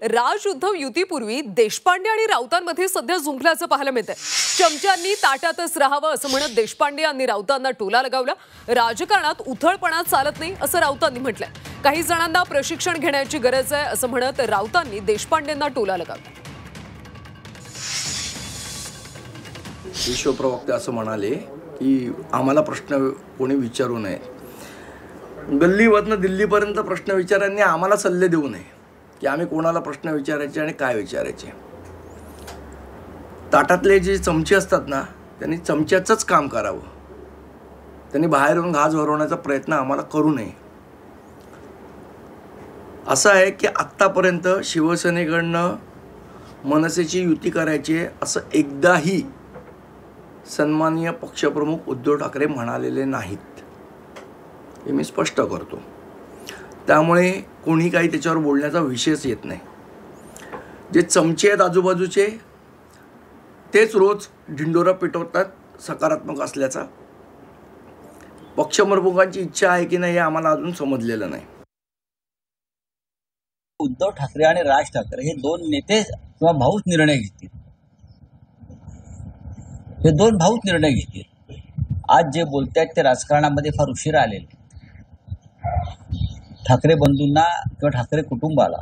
राज उद्धव युतीपूर्वी देशपांडे आणि राऊतांमध्ये सध्या झुंपल्याचं पाहायला मिळतंय। चमच्यांनी ताटातच राहावं असं म्हणत देशपांडे यांनी राऊतांना टोला लगावला। राजकारणात उथळपणा चालत नाही असं राऊतांनी म्हटलंय। काही जणांना प्रशिक्षण घेण्याची गरज आहे असं म्हणत राऊतांनी देशपांडेंना टोला लगावला। विश्वप्रवक्ते असं म्हणाले की आम्हाला प्रश्न कोणी विचारू नये, गल्लीवरनं दिल्लीपर्यंत प्रश्न विचारांनी आम्हाला सल्ले देऊ नये की आम्ही कोणाला प्रश्न विचारायचे आणि काय विचारायचे। ताटातले जे चमचे असतात ना, त्यांनी चमच्याचंच काम करावं, त्यांनी बाहेरून घास भरवण्याचा प्रयत्न आम्हाला करू नये। असं आहे की आत्तापर्यंत शिवसेनेकडनं मनसेची युती करायची असं एकदाही सन्माननीय पक्षप्रमुख उद्धव ठाकरे म्हणालेले नाहीत, हे मी स्पष्ट करतो। त्यामुळे कोणी काही त्याच्यावर बोलण्याचा विषयच येत नाही। जे चमचे आहेत आजूबाजूचे तेच रोज ढिंडोरा पिटवतात सकारात्मक असल्याचा। पक्षप्रमुखांची इच्छा आहे की नाही हे आम्हाला अजून समजलेलं नाही। उद्धव ठाकरे आणि राज ठाकरे हे दोन नेते किंवा भाऊच निर्णय घेतील, हे दोन भाऊच निर्णय घेतील। आज जे बोलतायत ते राजकारणामध्ये फार उशिरा आलेले। ठाकरे बंधूंना किंवा ठाकरे कुटुंबाला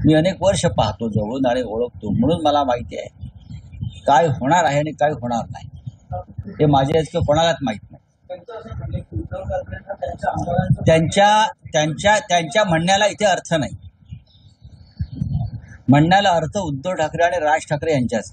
मी अनेक वर्ष पाहतो जवळून आणि ओळखतो, म्हणून मला माहिती आहे काय होणार आहे आणि काय होणार नाही हे माझ्या इतकं कोणालाच माहित नाही। त्यांच्या म्हणण्याला इथे अर्थ नाही। म्हणण्याला अर्थ उद्धव ठाकरे आणि राज ठाकरे यांच्याच।